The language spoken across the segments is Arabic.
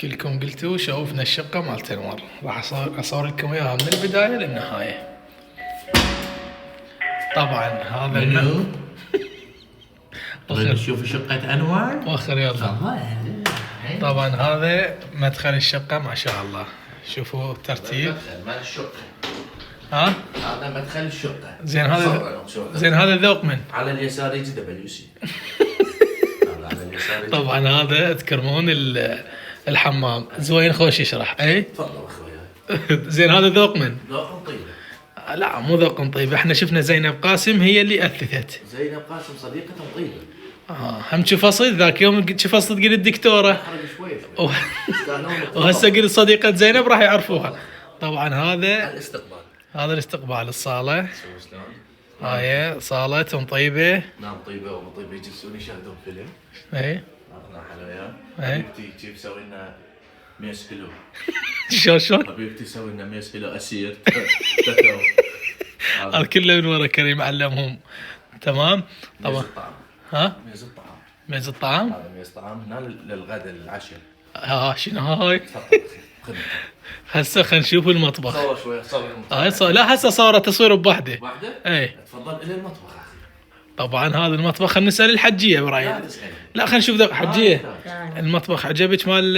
كلكم قلتوا شوفنا الشقة مالت انور، راح اصور لكم اياها من البداية للنهاية. طبعا هذا منو؟ نشوف شقة انور؟ وخر يلا. طبعا هذا مدخل الشقة ما شاء الله، شوفوا الترتيب. مال الشقة. ها؟ هذا مدخل الشقة. زين هذا ذوق من؟ على اليسار يجي دبليوسي. طبعا هذا تكرمون الحمام. زوين خوش يشرح. اي تفضل اخويا. زين هذا ذوق من؟ ذوق طيبة. لا مو ذوق طيب، احنا شفنا زينب قاسم هي اللي اثثت. زينب قاسم صديقة طيبة. هم شفصت ذاك يوم شفصت تقول الدكتورة. حرق شوي. وهسه قلت صديقة زينب راح يعرفوها. طبعا هذا الاستقبال. هذا الاستقبال الصالة. شلون؟ هاي صالة طيبة. نعم طيبة وطيبة يجلسون يشاهدون فيلم. اي اخذنا حلويات. اي حبيبتي كيف سوي لنا ميس كيلو. شلون؟ حبيبتي سوي لنا ميس كيلو اسير. هذا كله من ورا كريم علمهم. تمام. طبعا ها؟ ميز الطعام. ميز الطعام؟ هذا ميز طعام هنا للغداء للعشاء. شنو هاي؟ تفضل خذ. هسه خلينا نشوف المطبخ. صور شوي صور المطبخ. لا هسه صارت تصوير بوحده. واحدة؟ اي تفضل الى المطبخ اخي. طبعا هذا المطبخ خلينا نسال الحجيه ابراهيم. لا خلينا نشوف ذوق حجيه. المطبخ عجبك مال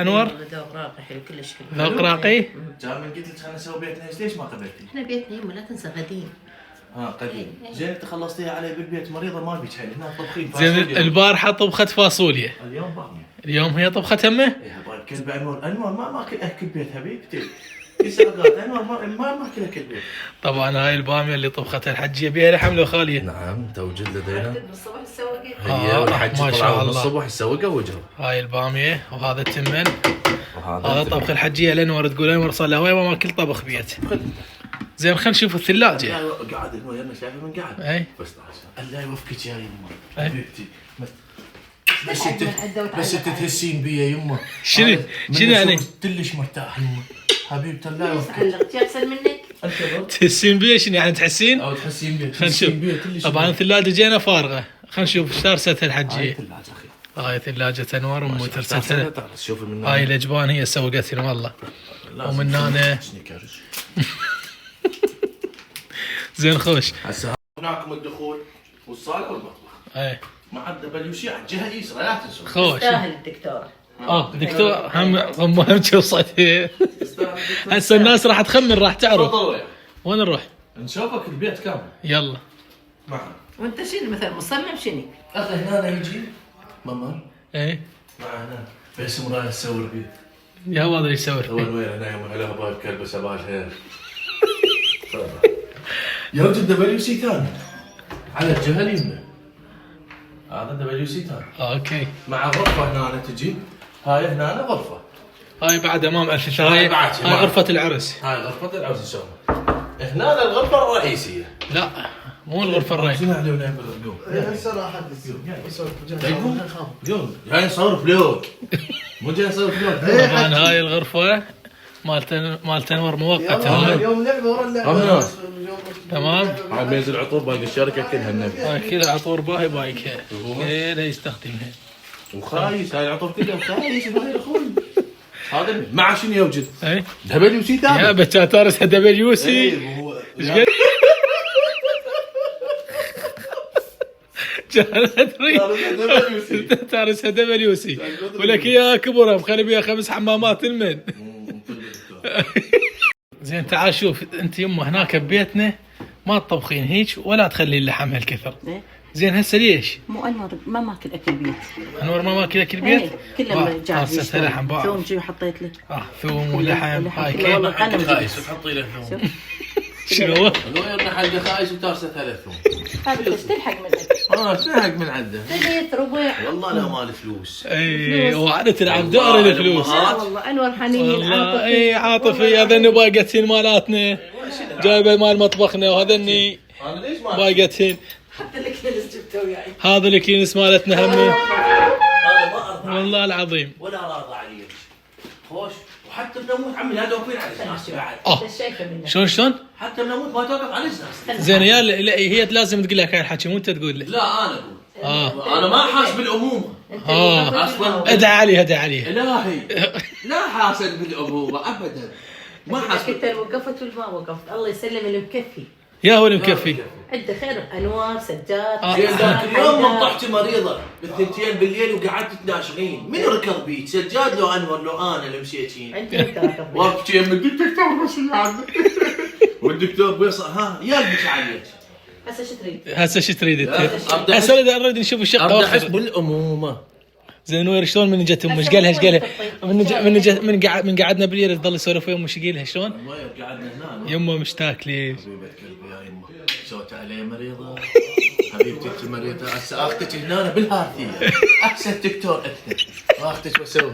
انور؟ ذوق راقي حلو كلش حلو. ذوق راقي؟ جاي من قلت لك خلينا نسوي بيتنا ليش ما قبلتي؟ احنا بيتنا يمه لا تنسى قديم. قديم. زين انت خلصتيها علي بالبيت مريضه ما بيك حيل هنا طبخين. زين البارحه طبخت فاصوليا. اليوم باميه. اليوم هي طبخت همه؟ ايه باي كلب انور ما ماكل اكل بيت حبيبتي. يسرقات انور ما ماكل اكل بيت. طبعا هاي الباميه اللي طبختها الحجيه بها لحم لو خاليه. نعم توجد لدينا. بالصبح تسوي هي والحج ما شاء طلعوا من الله. الصبح يسوقوا وجهه. هاي الباميه وهذا التمن. هذا طبخ الحجيه لانور. تقول انور صار له هواي ما ماكل طبخ بيت. زين خلينا نشوف الثلاجه. قاعد انور يلا شايفه من قاعد. اي بس الله يوفقك يا يمه أي. حبيبتي. بس انت تهسين بيا يمه. شنو يعني؟ كلش مرتاح يمه حبيبتي الله يوفقك. علقت احسن منك. تحسين بيه شنو يعني تحسين؟ او تحسين بيه. خلينا نشوف. طبعا الثلاجه جينا فارغه. خلينا نشوف ايش ترستها الحجيه. هاي ثلاجه انور ام ترستها. شوف من هاي الاجبان هي سوقتها والله. ومن هنا زين خوش. هسه هناكم الدخول والصاله والمطبخ. اي مع الدبليوسي على الجهه اليسرى لا تنسوا. خوش. تستاهل الدكتوره. دكتور هم شوصتي. هسه الناس راح تخمن راح تعرف. تفضل وين نروح؟ نشوفك البيت كامل. يلا معنا. وانت شنو مثلا مصمم شنو؟ اخي هنا يجي ماما اي معنا بس رايح تصور بيت. يا هذا اللي يسوي. وين هنا يوم هلا هبال كلب سباش هير. يوجد دبليوسي ثاني على الجهه اليمنى. هذا دبليوسي ثاني. اوكي. مع غرفه هنا تجي. هاي هنا غرفه. هاي بعد امام الثلاثة. هاي غرفة العرس. هاي غرفه العرس يسوون. هنا الغرفه الرئيسيه. لا مو الغرفة الرئيسية. شنو علينا قوم. هسه راح احدث. قوم جاي نصور فلوق. مو جاي نصور فلوق. طبعا هاي الغرفة مالت انور مؤقتة. هاي اليوم لعبه ورا اللعبه. تمام. هاي ميز العطور باقي الشركه كلها النبي. هاي كذا عطور باهي بايكها. لا يستخدمها. وخايس هاي العطور كلها خايس هاي يا اخوي. هذا مع شنو يوجد؟ اي دبليوسي ثاني. يا بتشاتارس دبليوسي. ايش قد؟ تارس دبليوسي ولك يا كبرها مخلي بيها 5 حمامات المن. زين تعال شوف انت يمه هناك ببيتنا ما تطبخين هيك ولا تخلين اللحم هالكثر. زين هسه ليش؟ مو انور ما ماكل اكل بيت. انور ما ماكل اكل بيت؟ كله جاهز. طاسه لحم بعض. ثوم جي حطيت له. ثوم ولحم. هاي والله كيف؟ انا خايس تحطي له ثوم. شنو هو؟ الوير حلقه خايس وتارسه 3 ثوم. هذا بس تلحق منك. تلحق من عنده. ثلث ربع. والله لا مال فلوس. اي وعد تلعب دور الفلوس. لا والله انور حنين والله اي عاطفي. هذني باقتين مالاتنا جايبه مال مطبخنا وهذني انا ليش ما باقتين. حتى الكنس جبته وياي. هذا الكينس مالتنا همه. هذا ما ارضى والله العظيم ولا راضى علي. خوش وحتى بنموت عمي لا توقفين على الناس بعد. ايش شايفه منك؟ شلون؟ حتى بنموت ما توقف على الناس. زين يا هي لازم تقول لك هاي الحكي مو انت تقول لي. لا انا اقول انا ما حاس بالامومه اصلا ادعى عليه ادعى عليه. الهي لا حاسس بالامومه ابدا، ما حاسس. انت وقفت ولا ما وقفت؟ الله يسلم اللي مكفي. يا هو اللي مكفي. عنده خير انوار سجاد. اليوم ما طحت مريضه بالثنتين بالليل وقعدت تناشغين، من ركض بيك؟ سجاد لو انور لو انا اللي مشيتين؟ انت وابكي من الدكتور بس اللي عندك والدكتور بيصل ها يلبس عليك. هسه شو تريد؟ هسه شو تريد؟ أبدأ هسه نريد نشوف الشقه. ابدا احس بالامومه. زين نوير شلون من جت امه ايش قالها ايش قالها؟ من قعدنا بالليل تظل يسولف ويا امه ايش قالها شلون؟ قعدنا هنا يمه مشتاق لي. حبيبه قلبي يا يمه سوت علي مريضه حبيبتي انت مريضه هسه اختك هنا بالهارثيه احسن دكتور انت واختك بسوي.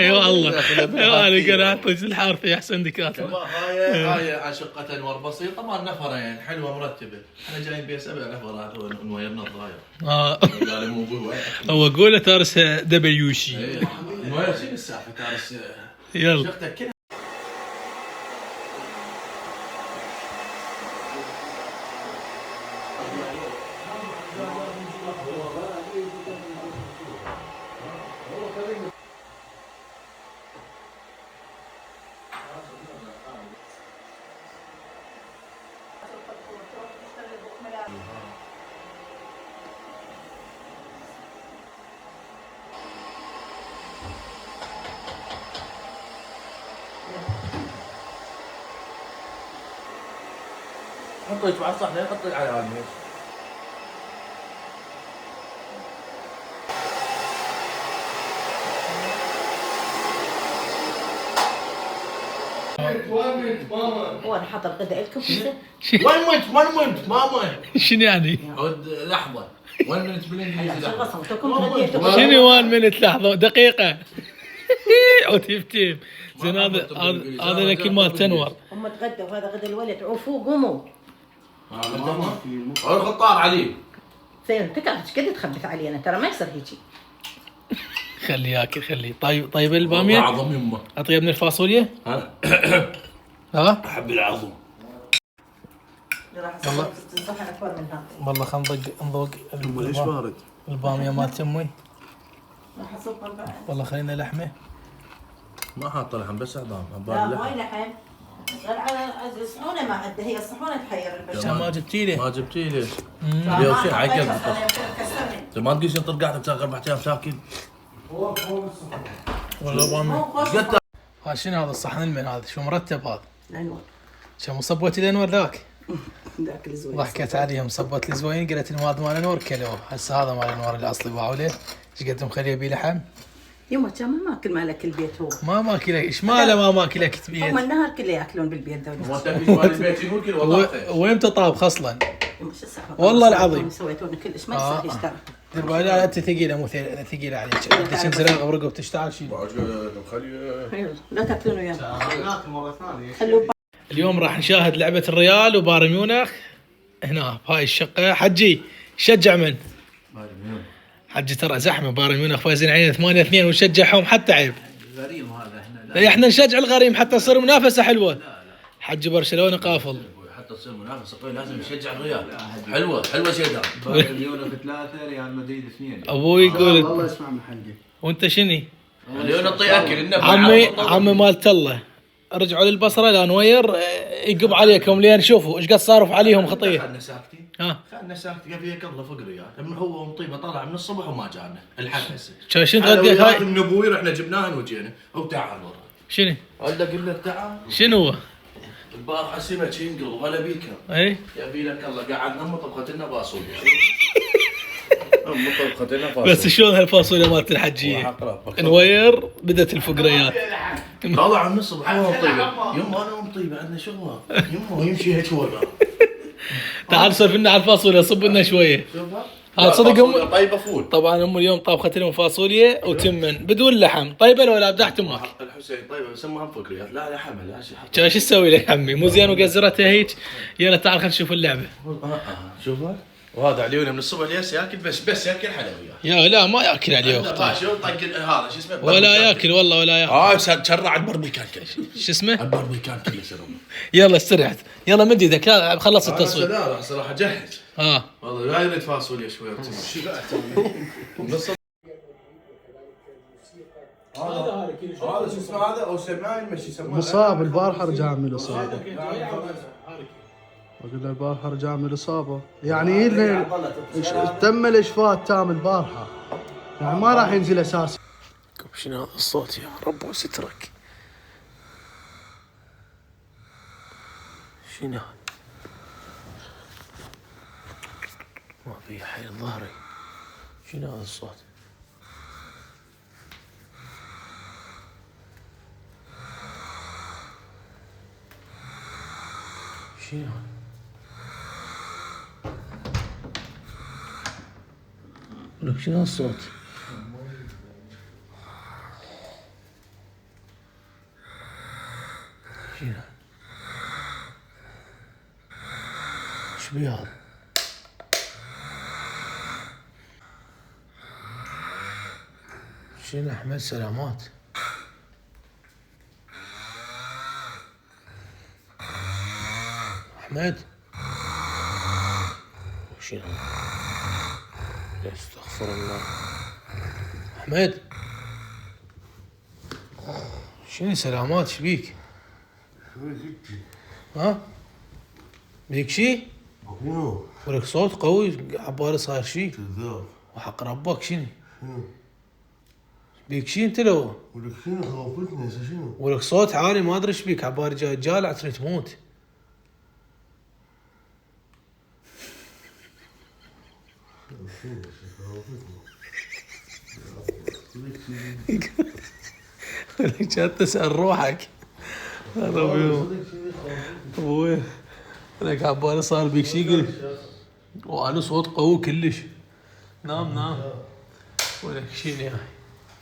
اي والله انا قرأت الحارثي احسن دكاتره. هاي شقه انور بسيطه مال نفرين حلوه مرتبه. احنا جايين بيها 7 نفرات ونويرنا الضاير. قال مو ابوي هو قوله تارسها دبليو سي. نوير شنو السالفه تارس يلا شقتك كلها. حطيت على الصحن حطيت على العالم. هو انا حاط الغداء لكم وين وين ماما شنو يعني؟ عود لحظه 1 minute بالانجليزي شنو 1 minute لحظه دقيقه عود يفتيم. زين هذا لك مال تنور. هم تغدوا وهذا غدا الولد عفوا قوموا. ماما الغطار عليه. زين تقعد ايش قد تخبث علينا ترى ما يصير هيجي. خليه ياكل خليه. طيب الباميه عظم يمه اطيب من الفاصوليا. ها احب العظم. والله والله خلينا نذوق ليش بارد؟ الباميه مالت امي. راح اصبها بعد. والله خلينا لحمه. ما حاط لحم بس عظام. لا وين لحم؟ غير على الصحونه ما عنده هي الصحونه تحير البشر. ما جبتي لي. ما جبتي ليش؟ ما اليوم شيء حطيتها، عقل. أنا كسرني. انت ما تقيس انت قاعد بتاكل 4 ايام ساكن. والله باميه. مو خوش. ها شنو هذا الصحن المن هذا شو مرتب هذا؟ الانوار شو مصبوتي الانور ذاك؟ ذاك الزوين. ضحكت عليهم صبت الزوين قالت المواد مال انور كلوه. هسه هذا مال انور الاصلي باعوا له. ايش قد مخليه بيه لحم؟ يما كان ما ماكل مالك البيت هو. ما ماكله ايش ماله ما ماكله كتبيت. هم النهار كله ياكلون بالبيت ما ذول. تبي مال البيت يقول كل وظيفه. وين طابخ اصلا؟ يما شو السالفه؟ والله العظيم. سويتون كلش ما يصير يشتغل. دير بالك لا انت ثقيله مو ثقيله عليك. انت تنزل ورقه وتشتغل شيء. لا تاكلون وياه. ناكل مرة ثانية. خلوه اليوم راح نشاهد لعبه الريال وبايرن ميونخ هنا بهاي الشقه. حجي شجع من؟ حجي ترى زحمه بايرن ميونخ فايزين علينا 8-2 ونشجعهم حتى عيب. غريم هذا احنا. لا احنا نشجع الغريم حتى تصير منافسه حلوه. حجي برشلونه قافل. حتى تصير منافسه قوي لازم يشجع الريال. حلوه زيدان. بايرن ميونخ 3 ريال مدريد 2. ابوي يقول الله يسمع من حقي. وانت شني؟ اليوم نعطي اكل عمي مالت الله رجعوا للبصره لا نوير يقب عليكم لين شوفوا ايش قد صارف عليهم خطيه. خلنا ساكتين. ها خلنا ساكتين فيها قبل فوق الريال. من هو ومطيبه طلع من الصبح وما جانا الحق هسه. شنو تغديت هاي؟ من ابوي رحنا جبناهن وجينا وتعال ورا. شنو؟ قلنا قلنا تعال. شنو هو؟ البارحه سمك ينقل ولا بيكم. اي يبي لك الله قعدنا امه طبخت لنا فاصوليا. امه طبخت لنا فاصوليا. بس شلون هالفاصوليا مالت الحجيه؟ نوير بدت الفقريات. طلع من الصبح هو مطيبه. يما انا مطيبه عندنا شغله. يما يمشي هيك ورا. تعال سولف لنا على الفاصوليا صب لنا شويه. شوفها. هذا صدق ام طيبه فول. طبعا ام اليوم طابخت لهم فاصوليا وتمن بدون لحم. طيبه ولا ابدعت امك؟ الحسين طيبه بس امها فقريات. لا لا حمل لا شيء. كان شو تسوي لك عمي؟ مو زين وقزرتها هيك؟ يلا تعال خلينا نشوف اللعبه. شوفها. وهذا عليونا من الصبح ليس ياكل بس ياكل حلويات. يا لا ما ياكل عليه اختي. شو طق هذا شو اسمه؟ ولا ياكل والله ولا ياكل. شرع البربيكان كله. شو اسمه؟ البربيكان كله شرب. يلا استريحت. يلا مد ايدك لا خلص التصوير. لا راح اجهز. والله وايد فاصوليا شويه وتمشي. هذا شو اسمه هذا او سماء المشي يسمونه مصاب البارحه رجع من الاصابه. قلنا البارحه رجع من الاصابه يعني تم الاشفاء التام البارحه يعني ما راح ينزل اساسا. شنو هذا الصوت يا رب وسترك؟ شنو هذا؟ ما في حيل ظهري. شنو هذا الصوت؟ شنو؟ لك شنو الصوت؟ شنو؟ ايش بيه هذا؟ شنو احمد سلامات؟ احمد شنو؟ استغفر الله. احمد شنو سلامات ايش بيك؟ ها؟ بيك شي؟ ولك صوت قوي عبالي صاير شي؟ وحق ربك شنو؟ بيك شي انت لو؟ ولك شنو خوفتني شنو؟ ولك صوت عالي ما ادري ايش بيك عبالي جاي جالع تريد تموت. ولك جات تسأل روحك. هذا ابوي ولك عبالي صار بيك شي قلت وعنده صوت قوي كلش. نام ولك شيني هاي